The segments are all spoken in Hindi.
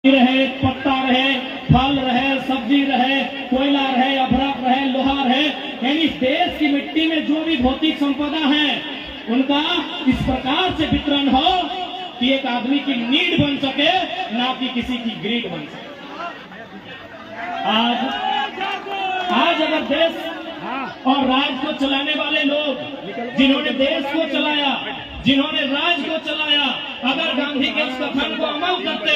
रहे, पत्ता रहे, फल रहे, सब्जी रहे, कोयला रहे, अभ्रक रहे, लोहा रहे, यानी देश की मिट्टी में जो भी भौतिक संपदा है उनका इस प्रकार से वितरण हो कि एक आदमी की नीड बन सके, ना कि किसी की ग्रीड बन सके। आज अगर देश और राज को चलाने वाले लोग, जिन्होंने देश को चलाया, जिन्होंने राज को चलाया, अगर गांधी के उस कथन को अमल करते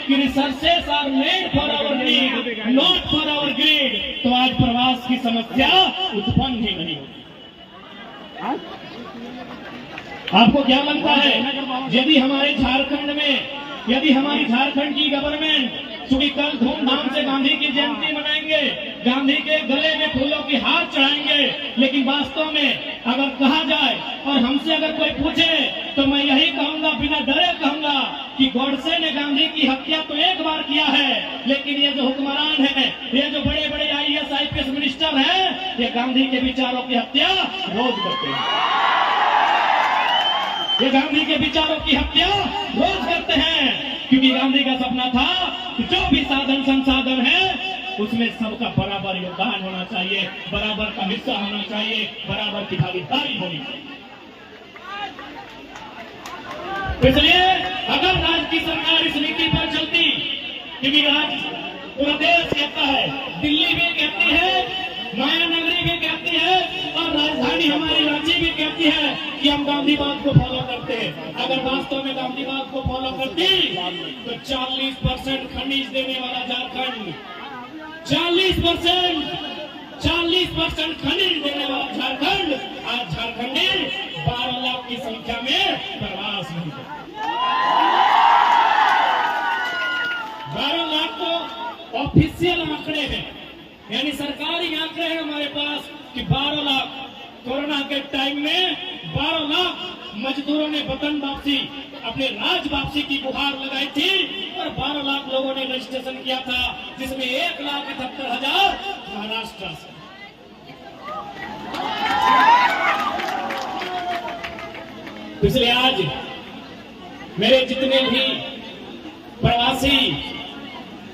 कि resources are made for our need, not for our greed, तो आज प्रवास की समस्या उत्पन्न ही नहीं होती। आपको क्या लगता है, यदि हमारे झारखंड में, यदि हमारी झारखंड की गवर्नमेंट चूंकि कल धूमधाम से गांधी की जयंती मनाएंगे, गांधी के गले में फूलों की हार चढ़ाएंगे, लेकिन वास्तव में अगर कहा जाए और हमसे अगर कोई पूछे तो मैं यही कहूंगा, बिना डरे कहूंगा कि गोडसे ने गांधी की हत्या तो एक बार किया है, लेकिन ये जो हुक्मरान है, ये जो बड़े बड़े IAS IPS मिनिस्टर हैं, ये गांधी के विचारों की हत्या रोज करते हैं। ये गांधी के विचारों की हत्या रोज करते हैं, क्योंकि गांधी का सपना था कि जो भी साधन संसाधन है उसमें सबका बराबर योगदान होना चाहिए, बराबर का हिस्सा होना चाहिए, बराबर की भागीदारी होनी चाहिए। इसलिए अगर राज्य की सरकार इस नीति पर चलती, क्योंकि आज पूरा देश कहता है, दिल्ली भी कहती है, माया नगरी भी कहती है और राजधानी हमारी रांची भी कहती है कि हम गांधीवाद को फॉलो करते हैं। अगर वास्तव में गांधीवाद को फॉलो करती तो 40% खनिज देने वाला झारखंड, 40% खनिज देने वाला झारखंड आज झारखंडी 12 लाख की संख्या में प्रवास नहीं करता। 12 लाख तो ऑफिशियल आंकड़े हैं, यानी सरकारी आंकड़े हैं हमारे पास कि 12 लाख कोरोना के टाइम में 12 लाख मजदूरों ने वतन वापसी, अपने राज वापसी की गुहार लगाई थी और 12 लाख लोगों ने रजिस्ट्रेशन किया था, जिसमें 1,78,000 महाराष्ट्र से। इसलिए आज मेरे जितने भी प्रवासी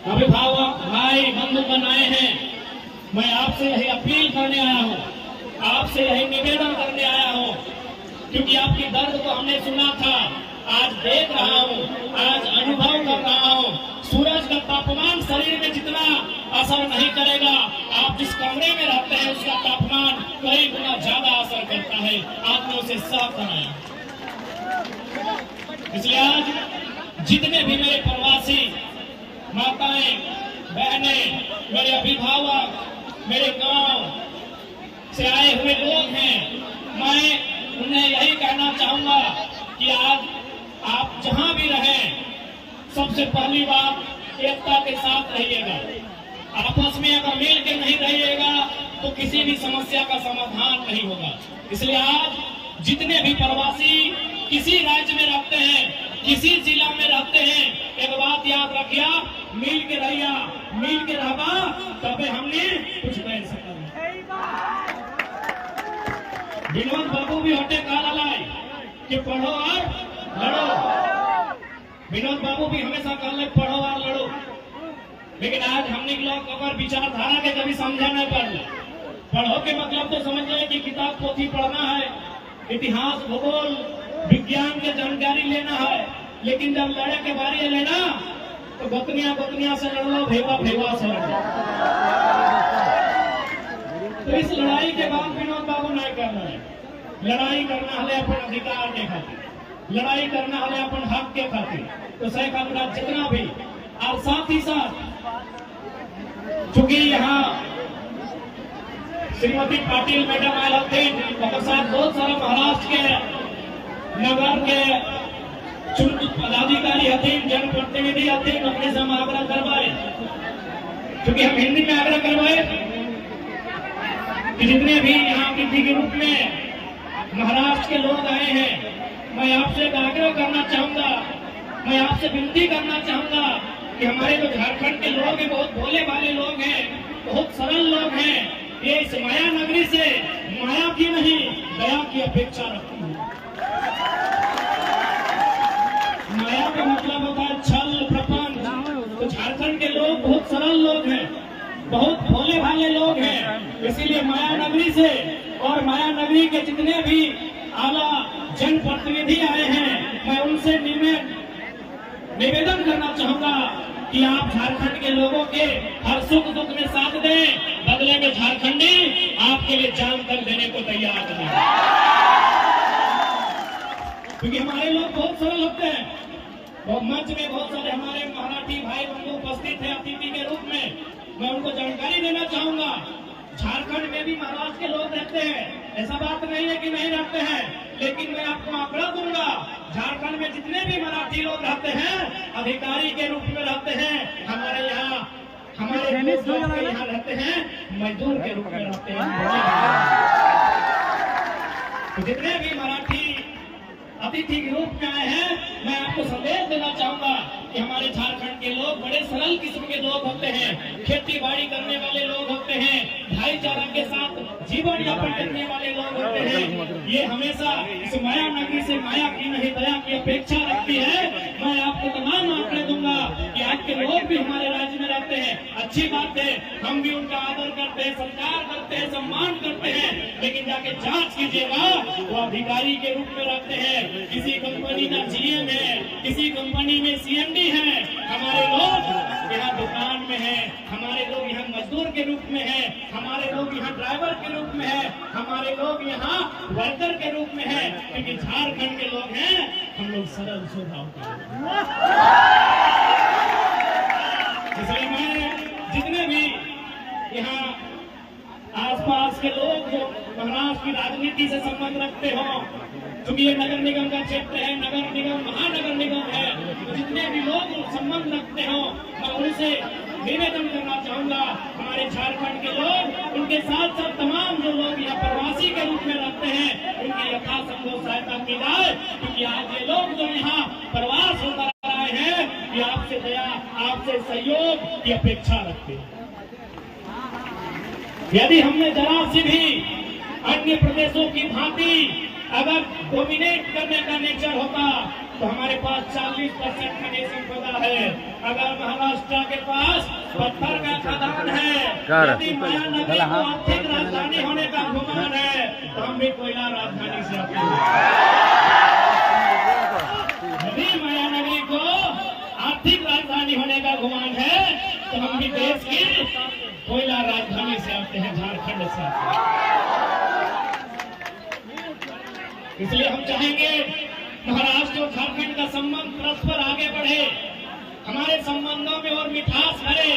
अभिभावक भाई बंधुगण आए हैं, मैं आपसे यही अपील करने आया हूँ, आपसे यही निवेदन करने आया हूँ, क्योंकि आपकी दर्द को हमने सुना था, आज देख रहा हूँ, आज अनुभव कर रहा हूँ। सूरज का तापमान शरीर में जितना असर नहीं करेगा, आप जिस कमरे में रहते हैं उसका तापमान कई गुना ज्यादा असर करता है। आपने उसे साफ बनाया। इसलिए आज जितने भी मेरे प्रवासी माताएं बहनें, मेरे अभिभावक, मेरे गांव से आए हुए लोग हैं, मैं उन्हें यही कहना चाहूंगा कि आज आप जहां भी रहें, सबसे पहली बात एकता के साथ रहिएगा। आपस में अगर मिल के नहीं रहिएगा तो किसी भी समस्या का समाधान नहीं होगा। इसलिए आज जितने भी प्रवासी किसी राज्य में रहते हैं, किसी जिला में रहते हैं, एक बात याद रखिया, मिल के रहिया, मिल के रहबा तबे हमने कुछ कर सकते। विनोद बाबू भी होते काला लाई कि पढ़ो और लड़ो। विनोद बाबू भी हमेशा कहले पढ़ो और लड़ो, लेकिन आज हमने लोग अगर विचारधारा के कभी समझा नहीं पड़े। पढ़ो के मतलब तो समझ ले कि किताब पोथी पढ़ना है, इतिहास भूगोल विज्ञान की जानकारी लेना है, लेकिन जब लड़े के बारे लेना तो गोतनिया से लड़ लो, भेवा से लड़ लो। तो इस लड़ाई के बाद विनोद बाबू नहीं करना है। लड़ाई करना है अपन अधिकार के खातिर, लड़ाई करना है अपन हक के खातिर। तो सही का जितना भी, और साथ ही साथ चूंकि यहाँ श्रीमती पाटिल मैडम आए होते, और साथ बहुत सारे महाराष्ट्र के नगर के पदाधिकारी हतीन, जनप्रतिनिधि हतीन, अपने से हम आग्रह करवाए, क्योंकि हम हिंदी में आग्रह करवाए कि जितने भी यहाँ के रूप में महाराष्ट्र के लोग आए हैं, मैं आपसे आग्रह करना चाहूंगा, मैं आपसे विनती करना चाहूंगा कि हमारे जो झारखंड के लोग हैं, बहुत भोले भाले लोग हैं, बहुत सरल लोग हैं, ये इस माया नगरी से माया की नहीं दया की अपेक्षा रखती है। माया का मतलब होता है छल प्रपंच, तो बहुत भोले भाले लोग हैं। इसीलिए माया नगरी से और माया नगरी के जितने भी आला जनप्रतिनिधि आए हैं, मैं उनसे निवेदन करना चाहूंगा कि आप झारखंड के लोगों के हर सुख दुख में साथ दें, बदले में झारखंडी आपके लिए जान तक देने को तैयार हैं। क्योंकि हमारे लोग बहुत सरल होते हैं। और मंच में बहुत सारे हमारे मराठी भाई बंधु उपस्थित हैं अतिथि के रूप में। मैं उनको जानकारी देना चाहूंगा, झारखंड में भी महाराष्ट्र के लोग रहते हैं, ऐसा बात नहीं है कि नहीं रहते हैं, लेकिन मैं आपको आंकड़ा दूंगा, झारखंड में जितने भी मराठी लोग रहते हैं अधिकारी के रूप में रहते हैं, हमारे यहाँ रहते हैं मजदूर के रूप में रहते हैं। तो जितने भी मराठी अतिथि के रूप में आए हैं, मैं आपको संदेश देना चाहूंगा कि हमारे झारखंड के लोग बड़े सरल किस्म के लोग होते हैं, खेती बाड़ी करने वाले लोग होते हैं, भाईचारा के साथ जीवन यापन करने वाले लोग होते हैं। ये हमेशा इस माया नगरी से माया की नहीं दया की अपेक्षा रखती है। मैं आपको तमाम आंकड़े दूंगा कि आज के लोग भी हमारे राज्य में रहते हैं, अच्छी बात है, हम भी उनका आदर करते हैं, सत्कार करते हैं, सम्मान करते हैं, लेकिन जाके जांच कीजिएगा वो अधिकारी के रूप में रहते हैं, किसी कंपनी का जीएम है, किसी कंपनी में सीएमडी है। हमारे लोग यहाँ दुकान में है, हमारे लोग यहाँ मजदूर के रूप में है, हमारे लोग यहाँ ड्राइवर के रूप में है, हमारे लोग यहाँ वर्कर के रूप में है, क्योंकि झारखंड के लोग हैं, हम लोग सरल स्वभाव के। इसलिए मैं जितने भी यहाँ आसपास के लोग जो महाराष्ट्र की राजनीति से संबंध रखते हो, क्योंकि ये नगर निगम का क्षेत्र है, नगर निगम महानगर निगम है, तो जितने भी लोग संबंध रखते हो, मैं उनसे निवेदन करना चाहूंगा, हमारे झारखंड के लोग, उनके साथ साथ तमाम जो लोग यहाँ प्रवासी के रूप में रहते हैं, उनकी यथासंभव सहायता की जाए, क्योंकि आज ये लोग जो यहाँ प्रवास होकर आए हैं, ये आपसे दया, आपसे सहयोग की अपेक्षा रखते हैं। यदि हमने जरा सी भी अन्य प्रदेशों की भांति अगर डोमिनेट करने का नेचर होता तो हमारे पास 40% खनिज संपदा है। अगर महाराष्ट्र के पास पत्थर का खदान है, यदि माया नगरी को आर्थिक राजधानी होने का गुमान है, तो हम भी कोयला राजधानी से आते हैं। यदि माया नगरी को आर्थिक राजधानी होने का गुमान है, तो हम भी देश की कोयला राजधानी से आते हैं, झारखंड से आते हैं। इसलिए हम चाहेंगे महाराष्ट्र और झारखंड का संबंध परस्पर आगे बढ़े, हमारे संबंधों में और मिठास भरे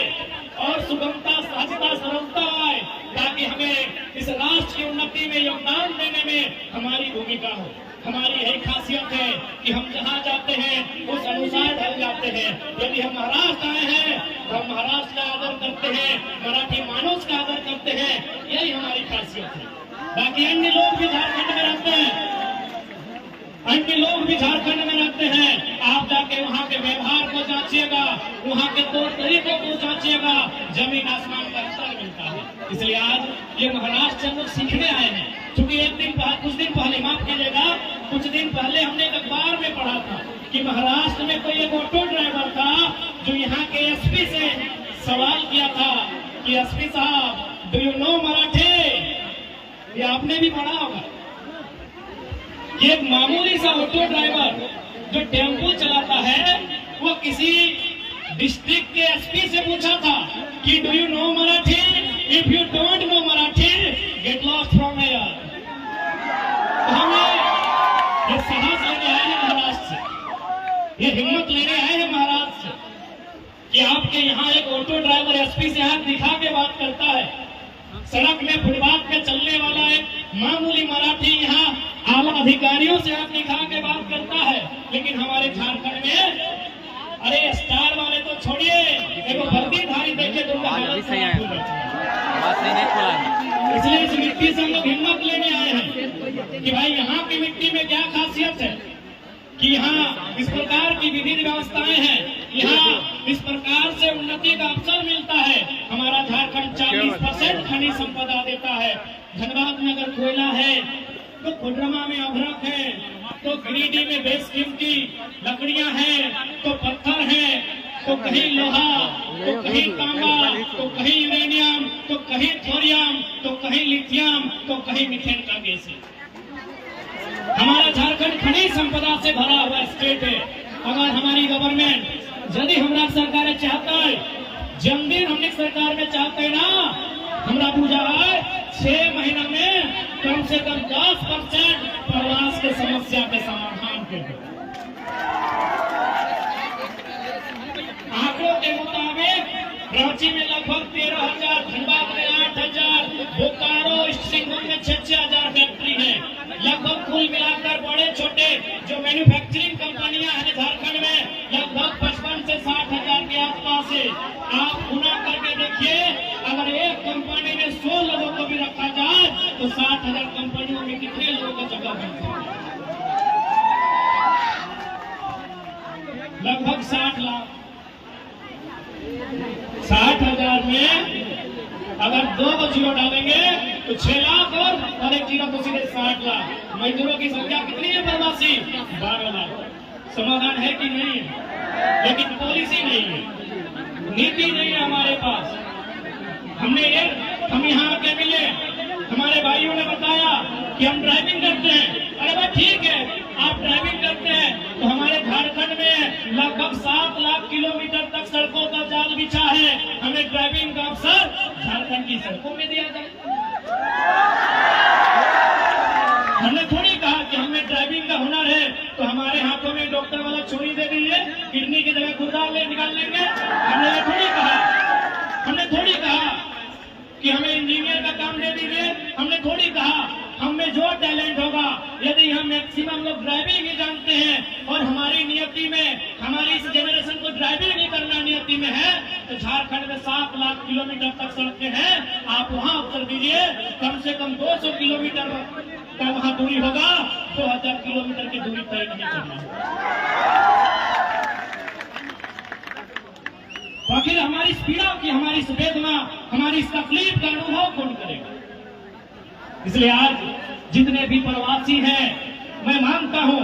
और सुगमता, सहजता, सरलता आए, ताकि हमें इस राष्ट्र की उन्नति में योगदान देने में हमारी भूमिका हो। हमारी यही खासियत है कि हम जहाँ जाते हैं उस अनुसार ढल जाते हैं। यदि हम महाराष्ट्र आए हैं तो हम महाराष्ट्र का आदर करते हैं, मराठी मानुष का आदर करते हैं, यही हमारी खासियत है। बाकी अन्य लोग भी झारखंड में रहते हैं, अन्य लोग भी झारखंड में रहते हैं, आप जाके वहाँ के व्यवहार को जांचिएगा, वहाँ के तौर तरीकों को जांचिएगा, जमीन आसमान का अंतर मिलता है। इसलिए आज ये महाराष्ट्र से लोग सीखने आए हैं। क्योंकि कुछ दिन पहले, माफ कीजिएगा, कुछ दिन पहले हमने एक अखबार में पढ़ा था कि महाराष्ट्र में कोई एक ऑटो ड्राइवर था जो यहाँ के एसपी से सवाल किया था कि एसपी साहब, डू यू नो मराठी? ये आपने भी पढ़ा होगा। ये एक मामूली सा ऑटो ड्राइवर जो टेम्पो चलाता है, वो किसी डिस्ट्रिक्ट के एसपी से पूछा था कि do you know Marathi? If you don't know Marathi, get lost from here. तो हमें ये साहस लेने आए हैं महाराष्ट्र से, ये हिम्मत लेने आए हैं महाराष्ट्र से कि आपके यहाँ एक ऑटो ड्राइवर एसपी से हाथ दिखा के बात करता है, सड़क में फुटपाथ पे चलने वाला एक मामूली मराठी यहाँ आला अधिकारियों से हाथ दिखा के बात करता है। लेकिन हमारे झारखंड में, अरे स्टार वाले तो छोड़िए, देखो वर्दीधारी देखे तो इसलिए इस मिट्टी से हम लोग हिम्मत लेने आए हैं कि भाई यहाँ की मिट्टी में क्या खासियत है कि यहाँ इस प्रकार की विधि व्यवस्थाएं हैं, यहाँ इस प्रकार से उन्नति का अवसर मिलता है। हमारा झारखंड 40% खनिज संपदा देता है। धनबाद में अगर कोयला है तो कोडरमा में अभ्रक है, तो गिरिडीह में बेशकीमती लकड़ियां हैं, तो पत्थर है, तो कहीं लोहा, तो कहीं तांबा, तो कहीं यूरेनियम, तो कहीं थोरियम, तो कहीं लिथियम, तो कहीं मीथेन का गैस है। हमारा झारखंड खनिज संपदा से भरा हुआ स्टेट है। अगर हमारी गवर्नमेंट यदि हमारा सरकार चाहता है, जल्दी हमने सरकार में चाहते ना, हमारा पूजा है 6 महीना में कम से कम 10% प्रवास के समस्या के समाधान के लिए। आंकड़ों के मुताबिक रांची में लगभग 13,000, धनबाद में 8,000, बोकारो सिंहभूम में 6,000 फैक्ट्री है। लगभग कुल मिलाकर बड़े छोटे जो मैन्युफैक्चरिंग कंपनियां हैं झारखंड में लगभग 55 से 60,000 के आसपास है। आप गुना करके देखिए, अगर एक कंपनी में 100 लोगों को भी रखा जाए तो 60,000 कंपनियों में कितने लोगों का जगह बनता है? लगभग 60 लाख। 60,000 में अगर 2 जीरो डालेंगे तो 6 लाख और 1 जीरो तो सीधे 60 लाख। मजदूरों की संख्या कितनी है प्रवासी? 12 लाख। समाधान है कि नहीं है? लेकिन पॉलिसी नहीं है, नीति नहीं है हमारे पास। हम यहाँ के मिले, हमारे भाइयों ने बताया कि हम ड्राइविंग करते हैं। अरे भाई ठीक है, आप ड्राइविंग करते हैं तो हमारे झारखंड में लगभग 7 लाख किलोमीटर तक सड़कों का जाल बिछा है। हमें ड्राइविंग का अवसर झारखंड की सड़कों में दिया जाए। हमने थोड़ी कहा कि हमें ड्राइविंग का हुनर है तो हमारे हाथों में डॉक्टर वाला छुरी दे दीजिए, किडनी की जगह गुर्दा ले निकाल लेंगे। हमने ये थोड़ी कहा। हमने थोड़ी कहा कि हमें इंजीनियर का काम दे दीजिए। हमने थोड़ी कहा हम में जो टैलेंट होगा, यदि हम मैक्सिमम लोग ड्राइविंग ही जानते हैं और हमारी नियति में, हमारी इस जनरेशन को ड्राइविंग नहीं करना नियति में है, तो झारखंड में 7 लाख किलोमीटर तक सड़कें हैं। आप वहां उत्तर दीजिए, कम से कम 200 किलोमीटर का वहां दूरी होगा, 2000 किलोमीटर की दूरी तय नहीं करना। आखिर हमारी इस पीड़ा की, हमारी इस वेदना, हमारी इस तकलीफ का अनुभव कौन करेगा? इसलिए आज जितने भी प्रवासी हैं, मैं मानता हूं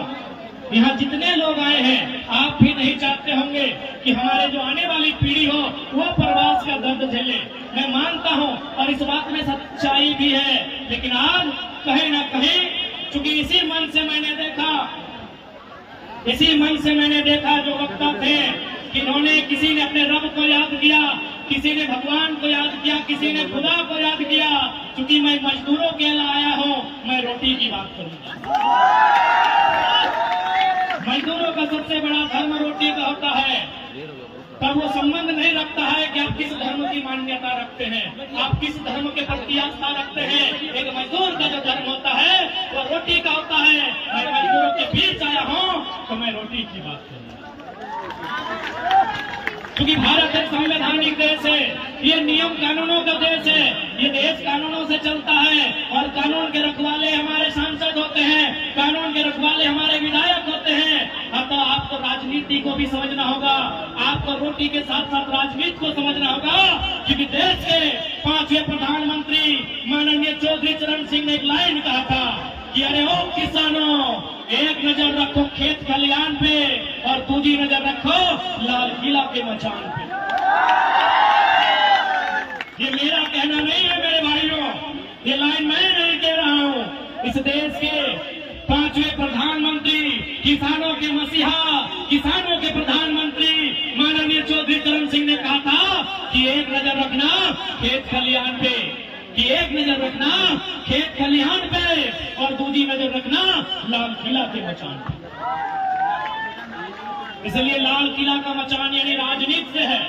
यहाँ जितने लोग आए हैं, आप भी नहीं चाहते होंगे कि हमारे जो आने वाली पीढ़ी हो वो प्रवास का दर्द झेले। मैं मानता हूं और इस बात में सच्चाई भी है। लेकिन आज कहीं ना कहीं, चूंकि इसी मन से मैंने देखा जो वक्ता थे कि इन्होंने, किसी ने अपने रब को याद किया, किसी ने भगवान को याद किया, किसी ने खुदा को याद किया। क्योंकि मैं मजदूरों के लिए आया हूं, मैं रोटी की बात करूंगा। मजदूरों का सबसे बड़ा धर्म रोटी का होता है। तब वो संबंध नहीं रखता है कि आप किस धर्म की मान्यता रखते हैं, आप किस धर्म के प्रति आस्था रखते हैं। एक मजदूर का जो धर्म होता है वो रोटी का होता है। मैं मजदूरों के बीच आया हूं तो मैं रोटी की बात करूंगा। क्योंकि भारत एक संवैधानिक देश है, ये नियम कानूनों का देश है, ये देश कानूनों से चलता है और कानून के रखवाले हमारे सांसद होते हैं, कानून के रखवाले हमारे विधायक होते हैं। अतः आपको राजनीति को भी समझना होगा, आपको रोटी के साथ साथ राजनीति को समझना होगा। क्योंकि देश के 5वें प्रधानमंत्री माननीय चौधरी चरण सिंह ने एक लाइन कहा था कि अरे ओ किसानों, एक नजर रखो खेत खलियान पे और दूसरी नजर रखो लाल किला के मचान पे। ये मेरा कहना नहीं है मेरे भाइयों, ये लाइन मैं नहीं कह रहा हूं। इस देश के 5वें प्रधानमंत्री, किसानों के मसीहा, किसानों के प्रधानमंत्री माननीय चौधरी चरण सिंह ने कहा था कि एक नजर रखना खेत खलियान पे, कि एक नजर रखना खेत खलिहान पे और दूसरी नजर रखना लाल किला के मचान पे। इसलिए लाल किला का मचान यानी राजनीति से है,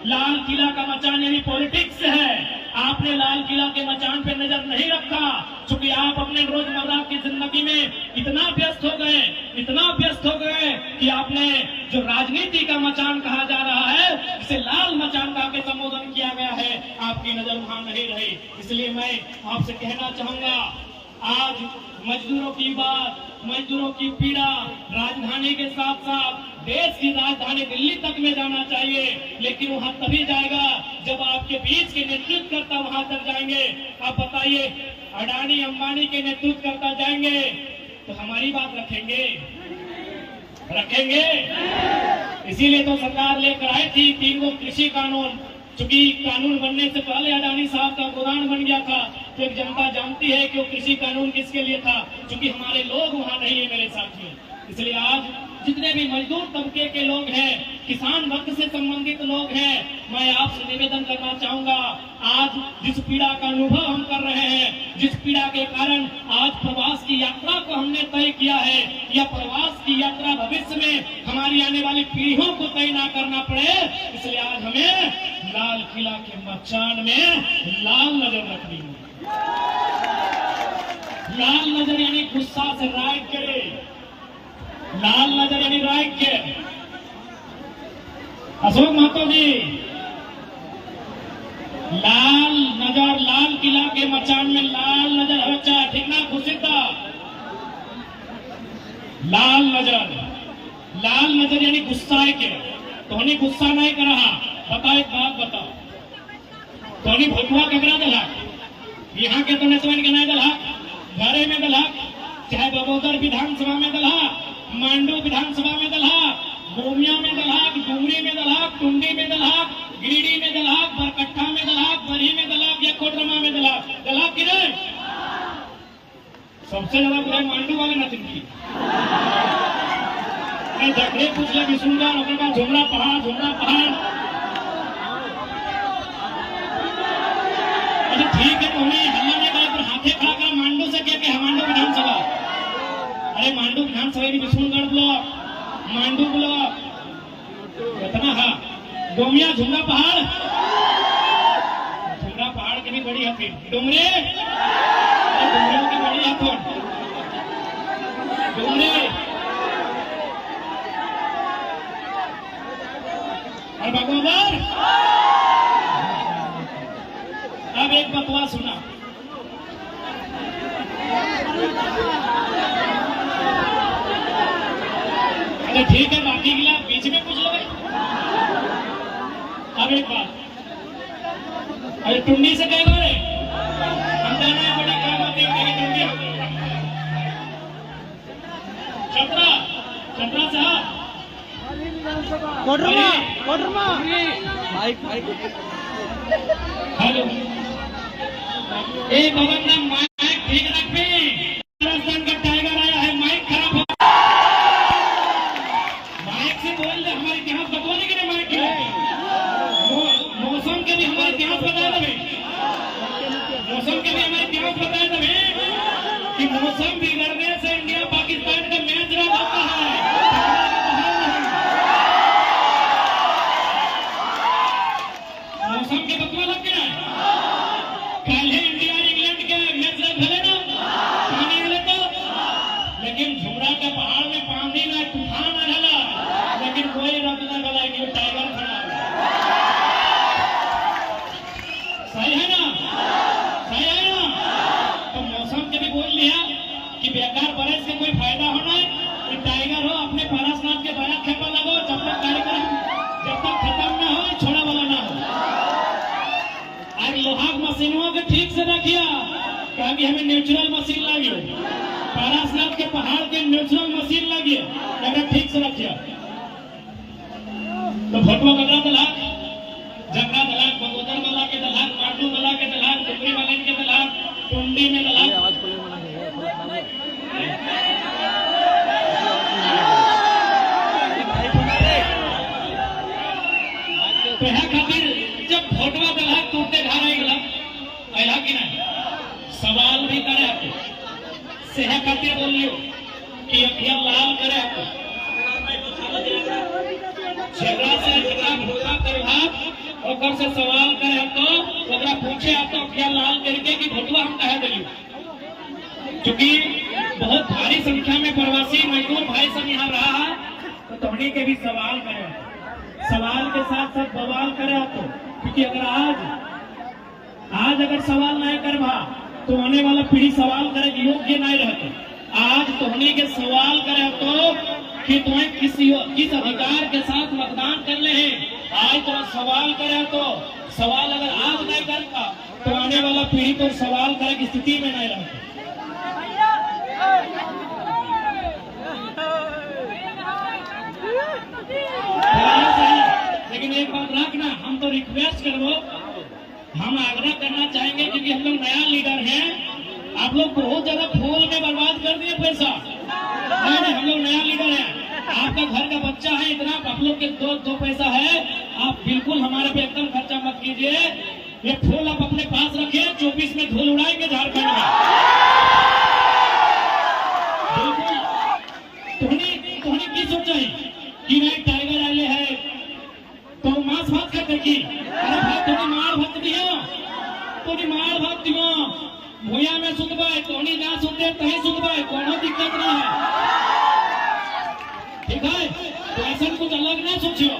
लाल किला का मचान यानी पॉलिटिक्स से है। आपने लाल किला के मचान पे नजर नहीं रखा क्योंकि आप अपने रोजमर्रा की जिंदगी में इतना व्यस्त हो गए कि आपने जो राजनीति का मचान कहा जा रहा है, इसे लाल मचान का के संबोधन किया गया है, आपकी नजर वहां नहीं रही। इसलिए मैं आपसे कहना चाहूंगा, आज मजदूरों की बात, मजदूरों की पीड़ा राजधानी के साथ साथ देश की राजधानी दिल्ली तक में जाना चाहिए। लेकिन वहां तभी जाएगा जब आपके बीच के नेतृत्व करता वहां तक जाएंगे। आप बताइए, अडानी अंबानी के नेतृत्व करता जाएंगे तो हमारी बात रखेंगे? इसीलिए तो सरकार लेकर आई थी 3 गो कृषि कानून। चूंकि कानून बनने से पहले अडानी साहब का गोदान बन गया था, तो एक जनता जानती है कि वो कृषि कानून किसके लिए था, क्योंकि हमारे लोग वहां नहीं है मेरे साथियों। इसलिए आज जितने भी मजदूर तबके के लोग हैं, किसान वर्ग से संबंधित लोग हैं, मैं आपसे निवेदन करना चाहूंगा, आज जिस पीड़ा का अनुभव हम कर रहे हैं, जिस पीड़ा के कारण आज प्रवास की यात्रा को हमने तय किया है, या प्रवास की यात्रा भविष्य में हमारी आने वाली पीढ़ियों को तय ना करना पड़े, इसलिए आज हमें लाल किला के मचान में लाल नजर रखनी है। लाल नजर यानी गुस्सा से राइट करे, लाल नजर यानी राइट के। अशोक महतो जी, लाल नजर, लाल किला के मचान में लाल नजर हर चाहे, ठीक ना खुशिदा? लाल नजर, लाल नजर यानी गुस्सा के। तोनी गुस्सा नहीं कर रहा। बताओ एक बात बताओ, तोनी भगवा ककरा दलहक? यहाँ के तो नेतवन के नहीं दलहक, घरे में दलहक, चाहे बगोदर विधानसभा में दलहक, मांडू विधानसभा में दलहक, गोमिया में दलहक, डुमरी में दलहक, टुंडी में दलहक, गिरिडीह में दलहक, बरकट्ठा में दलहक, बरही में दलहक या कोडरमा में दलहक की नहीं? सबसे ज्यादा बुराई मांडू वाले ना जिंदगी झगड़े पूछ ले विष्णुगढ़, उसके बाद झुमरा पहाड़, झुमरा पहाड़। अच्छा ठीक है, तुम्हें हल्ला नहीं करा, पर हाथे खड़ा कर मांडू से क्या कि मांडू विधानसभा। अरे मांडू विधानसभा की विष्णुगढ़ ब्लॉक, मांडू ब्लॉक इतना हा, गोमिया झुमरा पहाड़, झुमरा पहाड़ की भी बड़ी हथी, डुमरे डुमरियों की बड़ी हथोड़, डुमरे और बगोदर। अब एक बतवा सुना, अच्छा ठीक है, बाकी गिला बीच में पूछ लो। अब एक बात, अरे टुंडी से कह दो रे, हम जाना है बड़ी काम होती है टुंडी। छपरा, छपरा साहब, Koderma, Koderma, mike mike, hello, एक भवन में माइक ठीक रखी, राजस्थान का टाइगर आया है, माइक खराब हो, माइक से बोल दे, हमारे इतिहास बतवाने के लिए माइक है। मौसम के भी हमारे इतिहास बताए थे, मौसम के भी हमारे इतिहास बताए थे कि मौसम बिगड़ने से इंडिया पाकिस्तान का मैच रह जाता है। मौसम के बतवा लग गया है, कल इंडिया इंग्लैंड के मैच रह भले ना पानी मिले तो, लेकिन झुमरा के पहाड़ में पानी ना तूफान आ गया, लेकिन कोई रब ना गला कि टाइगर खड़ा है। सही है ना, सही है ना? तो मौसम के भी बोल लिया कि बेकार बरस से कोई फायदा होना है, कि टाइगर हो अपने पारसनाथ के दया खेपा लगो, जब तक कार्यक्रम जब तक खत्म ना हो, छोड़ा वाला ना हो। आज लोहा मशीनों के ठीक से रखिया, कि हमें नेचुरल मशीन लगी, पारसनाथ के पहाड़ के नेचुरल मशीन लगी, अगर ठीक से रखिया। तो भटवा कगरा दलहक, जगरा दलहक, बगोदर वाला के दलहक, मांडू वाला के दलहक, डुमरी वाले के दलहक, टुंडी में दलहक। तो यहाँ खातिर जब भोटवा दलहक टूटते घर आई गला, अला कि नहीं सवाल भी करे आपको, सेहा खातिर बोलियो कि अखिया लाल करे आपको, झगड़ा से झगड़ा भूखा प्रभाव और से सवाल करे तो ओकरा पूछे आप तो अखिया लाल करके कि भोटवा हम कहे दिली। क्योंकि बहुत भारी संख्या में प्रवासी मजदूर भाई सब यहाँ रहा है, तो तोहनी के भी सवाल करे, सवाल के साथ साथ बवाल करे आपको, क्योंकि अगर आज अगर सवाल नहीं करवा तो आने वाला पीढ़ी सवाल करे योग्य नहीं रहते। आज तोहनी के सवाल करे तो कि तुम्हें किस अधिकार के साथ मतदान करने हैं, आज तो सवाल करे तो सवाल अगर आज नहीं करता तो आने वाला पीढ़ी तो सवाल करे की स्थिति में नहीं रहती। लेकिन एक बात रखना, हम तो रिक्वेस्ट करो, हम आग्रह करना चाहेंगे क्योंकि हम लोग नया लीडर हैं। आप लोग बहुत ज्यादा फूल में बर्बाद कर दिए पैसा। नहीं, हम लोग नया लीडर हैं। आपका घर का बच्चा है, इतना आप लोग के दो पैसा है, आप बिल्कुल हमारे पे एकदम खर्चा मत कीजिए। ये फूल आप अपने पास रखिए, 24 में धूल उड़ाएंगे झारखंड में। बिल्कुल तुहनी की सोचा कि नहीं टाइगर आले है तो मांस भात कर देखी। अरे भाई तुनी मार भात दियो, भूया में सुनबा, तोनी ना सुनते कहीं सुनबा, कोनो दिक्कत ना है, ठीक है। तो ऐसा कुछ अलग ना सोचियो।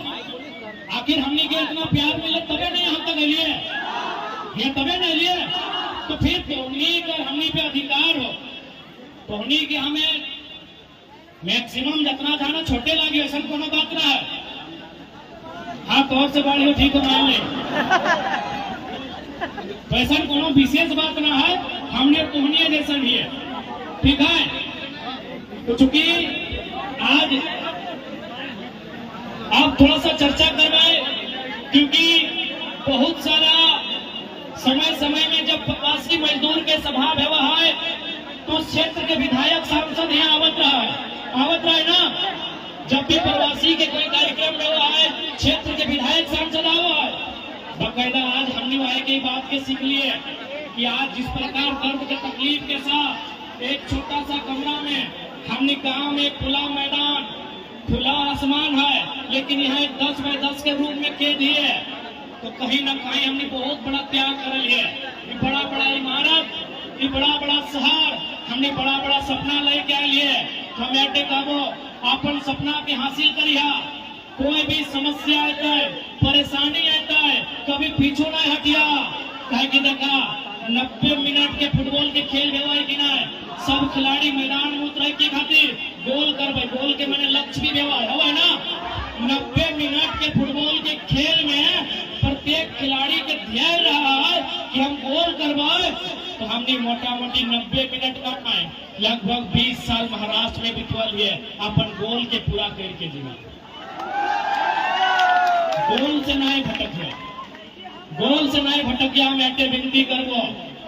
आखिर हमने के इतना प्यार मिले तबे नहीं हम तक लिए, ये तबे नहीं लिए, तो फिर तोहनी का हमनी पे अधिकार हो, तोहनी के हमें मैक्सिमम जितना जाना छोटे लगे, ऐसा कोनो बात ना है। हाँ तौर से बाढ़ ठीक हो मान ले, तो ऐसा कोनो विशेष बात ना है, हमने तोहनी जैसा भी है, ठीक है। तो चूंकि आज आप थोड़ा सा चर्चा करवाए, क्योंकि बहुत सारा समय में जब प्रवासी मजदूर के सभा व्यवहार है तो क्षेत्र के विधायक सांसद यहाँ आवत रहा है ना। जब भी प्रवासी के कोई कार्यक्रम में हुआ है, क्षेत्र के विधायक सांसद आवा है बकायदा। आज हमने वहां की बात के सीख लिए कि आज जिस प्रकार दर्द के तकलीफ के साथ एक छोटा सा कमरा में हमने गांव में खुला मैदान, खुला आसमान है, लेकिन यहाँ 10 बाय 10 के रूप में कैद है, तो कहीं ना कहीं हमने बहुत बड़ा त्याग कर लिया। ये बड़ा बड़ा इमारत, ये बड़ा बड़ा शहर, हमने बड़ा बड़ा सपना लेके आ लिए। हम अड्डे काबो अपन सपना के हासिल करिया। कोई भी समस्या आता है, परेशानी आता है, कभी पीछू नहीं हटिया। कहे कि देखा 90 मिनट के फुटबॉल के खेल भेवाई कि ना, सब खिलाड़ी मैदान में उतरे के खातिर गोल करवे, गोल के मैंने लक्ष्य भी भेवा है ना। 90 मिनट के फुटबॉल के खेल में प्रत्येक खिलाड़ी के ध्यान रहा है कि हम गोल करवाए, तो हमने मोटा मोटी 90 मिनट का लगभग 20 साल महाराष्ट्र में बितवल है अपन गोल के पूरा करके जीवन। गोल से नहीं भटक है, गोल से नहीं भटक गया। हम एक विनती करबो,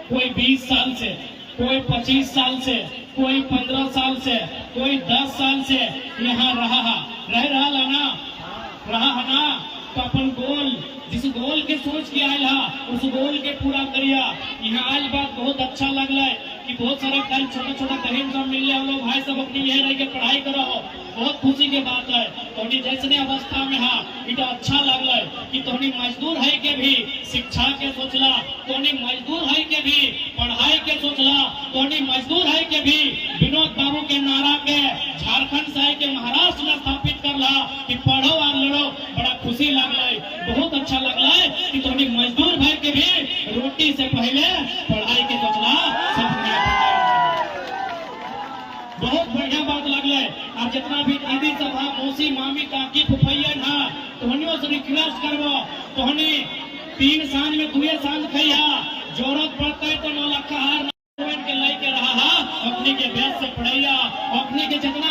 कोई 20 साल से, कोई 25 साल से, कोई 15 साल से, कोई 10 साल से यहाँ रह रहा ना, तो अपन गोल, जिस गोल के सोच के आया उस गोल के पूरा करिया। यहाँ आज बात बहुत अच्छा लग रहा है कि बहुत सारा कल छोटा बहन सब मिल रहे लोग, भाई सब अपनी यह रह के पढ़ाई करो, बहुत खुशी की बात है। तोहनी जैसने अवस्था में इटा अच्छा लग रहा है कि तोहनी मजदूर है के भी शिक्षा के सोचला, तोहनी मजदूर है के भी पढ़ाई के सोचला, तोहनी मजदूर है के भी विनोद बाबू के नारा के झारखंड से के महाराष्ट्र में स्थापित करला कि पढ़ो और लड़ो। बड़ा खुशी लग रहा है, बहुत अच्छा लग रहा है कि तोहनी मजदूर भाई के भी रोटी से पहले पढ़ाई के सोचला। बहुत बढ़िया बात लग रहा है। और जितना भी दीदी सभा, मौसी, मामी, काकी, फुफैयन है, तोहनियों से रिक्वेस्ट करबो, तोहनी 3 सांझ में 2 सांझ खैया, जरूरत पड़ता है तो 9 लाख हार के लेके रहा, अपनी के बेस से पढ़ैया, अपनी के जितना